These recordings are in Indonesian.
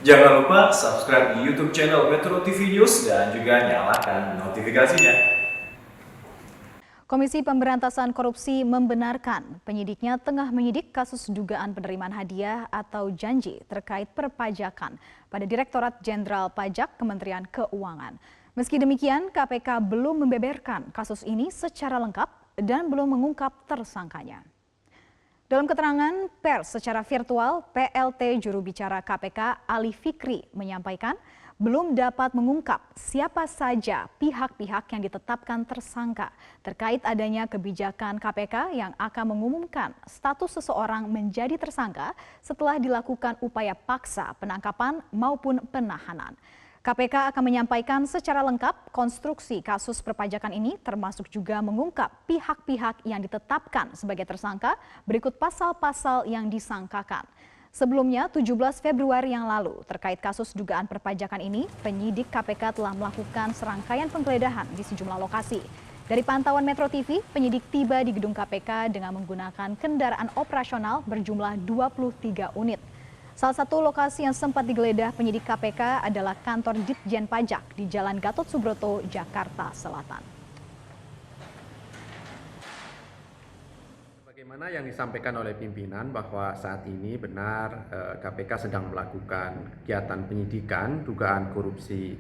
Jangan lupa subscribe di YouTube channel Metro TV News dan juga nyalakan notifikasinya. Komisi Pemberantasan Korupsi membenarkan penyidiknya tengah menyidik kasus dugaan penerimaan hadiah atau janji terkait perpajakan pada Direktorat Jenderal Pajak Kementerian Keuangan. Meski demikian, KPK belum membeberkan kasus ini secara lengkap dan belum mengungkap tersangkanya. Dalam keterangan pers secara virtual, PLT juru bicara KPK Ali Fikri menyampaikan belum dapat mengungkap siapa saja pihak-pihak yang ditetapkan tersangka terkait adanya kebijakan KPK yang akan mengumumkan status seseorang menjadi tersangka setelah dilakukan upaya paksa penangkapan maupun penahanan. KPK akan menyampaikan secara lengkap konstruksi kasus perpajakan ini termasuk juga mengungkap pihak-pihak yang ditetapkan sebagai tersangka berikut pasal-pasal yang disangkakan. Sebelumnya, 17 Februari yang lalu terkait kasus dugaan perpajakan ini, penyidik KPK telah melakukan serangkaian penggeledahan di sejumlah lokasi. Dari pantauan Metro TV, penyidik tiba di gedung KPK dengan menggunakan kendaraan operasional berjumlah 23 unit. Salah satu lokasi yang sempat digeledah penyidik KPK adalah kantor Ditjen Pajak di Jalan Gatot Subroto, Jakarta Selatan. Bagaimana yang disampaikan oleh pimpinan bahwa saat ini benar KPK sedang melakukan kegiatan penyidikan dugaan korupsi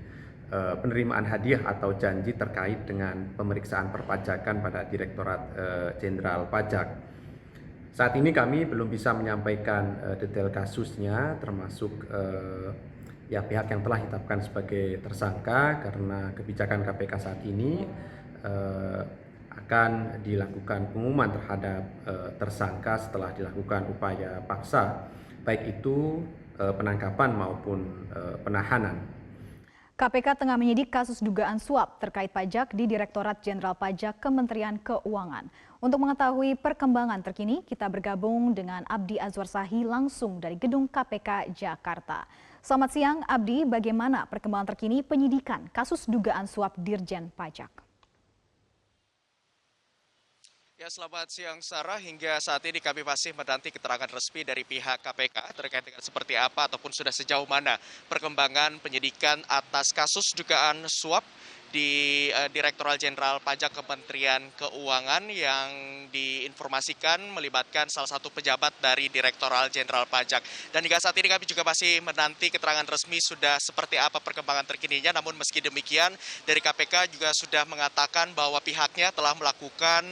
penerimaan hadiah atau janji terkait dengan pemeriksaan perpajakan pada Direktorat Jenderal Pajak. Saat ini kami belum bisa menyampaikan detail kasusnya, termasuk pihak yang telah ditetapkan sebagai tersangka karena kebijakan KPK saat ini akan dilakukan pengumuman terhadap tersangka setelah dilakukan upaya paksa, baik itu penangkapan maupun penahanan. KPK tengah menyidik kasus dugaan suap terkait pajak di Direktorat Jenderal Pajak Kementerian Keuangan. Untuk mengetahui perkembangan terkini, kita bergabung dengan Abdi Azwar Sahi langsung dari Gedung KPK Jakarta. Selamat siang, Abdi. Bagaimana perkembangan terkini penyidikan kasus dugaan suap Dirjen Pajak? Ya, selamat siang Sarah. Hingga saat ini kami masih menanti keterangan resmi dari pihak KPK terkait dengan seperti apa ataupun sudah sejauh mana perkembangan penyidikan atas kasus dugaan suap di Direktorat Jenderal Pajak Kementerian Keuangan yang diinformasikan melibatkan salah satu pejabat dari Direktorat Jenderal Pajak. Dan hingga saat ini kami juga masih menanti keterangan resmi sudah seperti apa perkembangan terkininya. Namun meski demikian dari KPK juga sudah mengatakan bahwa pihaknya telah melakukan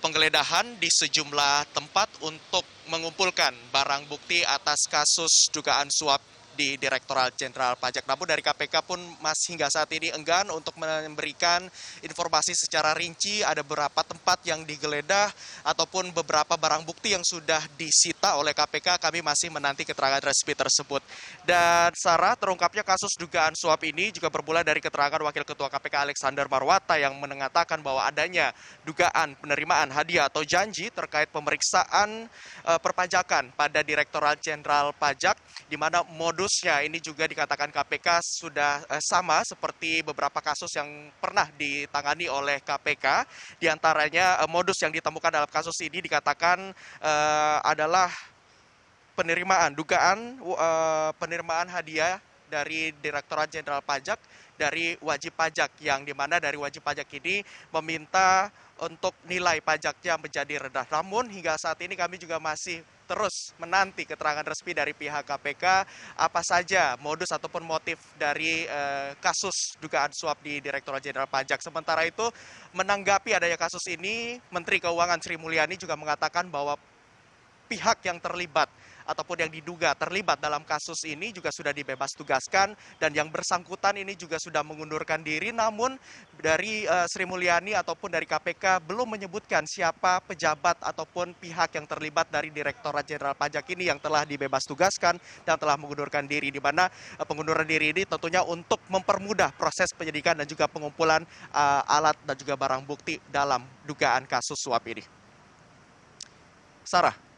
penggeledahan di sejumlah tempat untuk mengumpulkan barang bukti atas kasus dugaan suap di Direktorat Jenderal Pajak. Namun dari KPK pun masih hingga saat ini enggan untuk memberikan informasi secara rinci ada berapa tempat yang digeledah ataupun beberapa barang bukti yang sudah disita oleh KPK. Kami masih menanti keterangan resmi tersebut. Dan Sarah, terungkapnya kasus dugaan suap ini juga bermula dari keterangan Wakil Ketua KPK Alexander Marwata yang mengatakan bahwa adanya dugaan penerimaan hadiah atau janji terkait pemeriksaan perpajakan pada Direktorat Jenderal Pajak, di mana modusnya ini juga dikatakan KPK sudah sama seperti beberapa kasus yang pernah ditangani oleh KPK. Di antaranya modus yang ditemukan dalam kasus ini dikatakan adalah dugaan penerimaan hadiah dari Direktorat Jenderal Pajak dari wajib pajak, yang dimana dari wajib pajak ini meminta untuk nilai pajaknya menjadi rendah. Namun hingga saat ini kami juga masih terus menanti keterangan resmi dari pihak KPK apa saja modus ataupun motif dari kasus dugaan suap di Direktorat Jenderal Pajak. Sementara itu menanggapi adanya kasus ini, Menteri Keuangan Sri Mulyani juga mengatakan bahwa pihak yang terlibat ataupun yang diduga terlibat dalam kasus ini juga sudah dibebas tugaskan dan yang bersangkutan ini juga sudah mengundurkan diri. Namun dari Sri Mulyani ataupun dari KPK belum menyebutkan siapa pejabat ataupun pihak yang terlibat dari Direktorat Jenderal Pajak ini yang telah dibebas tugaskan dan telah mengundurkan diri, di mana pengunduran diri ini tentunya untuk mempermudah proses penyidikan dan juga pengumpulan alat dan juga barang bukti dalam dugaan kasus suap ini. Sarah.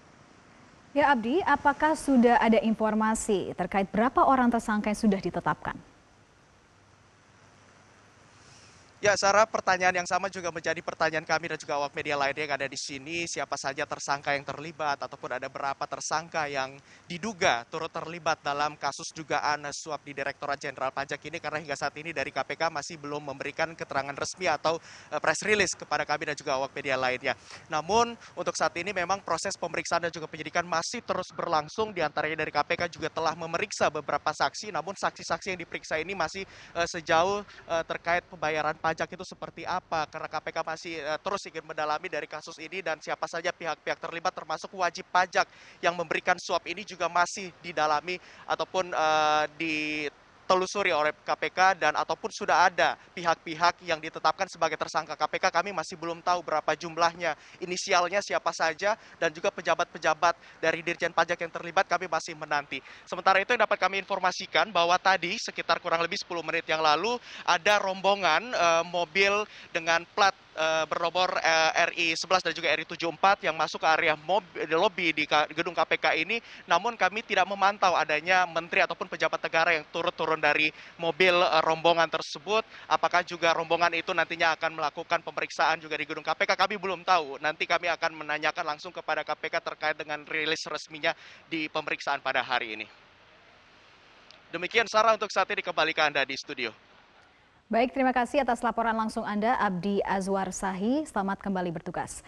Ya Abdi, apakah sudah ada informasi terkait berapa orang tersangka yang sudah ditetapkan? Ya, Sarah, pertanyaan yang sama juga menjadi pertanyaan kami dan juga awak media lainnya yang ada di sini. Siapa saja tersangka yang terlibat ataupun ada berapa tersangka yang diduga turut terlibat dalam kasus dugaan suap di Direktorat Jenderal Pajak ini, karena hingga saat ini dari KPK masih belum memberikan keterangan resmi atau press release kepada kami dan juga awak media lainnya. Namun untuk saat ini memang proses pemeriksaan dan juga penyidikan masih terus berlangsung. Di antaranya dari KPK juga telah memeriksa beberapa saksi, namun saksi-saksi yang diperiksa ini masih sejauh terkait pembayaran pajak itu seperti apa, karena KPK masih terus ingin mendalami dari kasus ini dan siapa saja pihak-pihak terlibat termasuk wajib pajak yang memberikan suap ini juga masih didalami ataupun ditelusuri oleh KPK, dan ataupun sudah ada pihak-pihak yang ditetapkan sebagai tersangka KPK. Kami masih belum tahu berapa jumlahnya, inisialnya siapa saja, dan juga pejabat-pejabat dari Dirjen Pajak yang terlibat kami masih menanti. Sementara itu yang dapat kami informasikan bahwa tadi sekitar kurang lebih 10 menit yang lalu ada rombongan mobil dengan plat bernomor RI 11 dan juga RI 74 yang masuk ke area lobi di gedung KPK ini. Namun kami tidak memantau adanya menteri ataupun pejabat negara yang turun dari mobil rombongan tersebut. Apakah juga rombongan itu nantinya akan melakukan pemeriksaan juga di gedung KPK, kami belum tahu. Nanti kami akan menanyakan langsung kepada KPK terkait dengan rilis resminya di pemeriksaan pada hari ini. Demikian, Sarah, untuk saat ini kembali ke Anda di studio. Baik, terima kasih atas laporan langsung Anda, Abdi Azwar Sahi. Selamat kembali bertugas.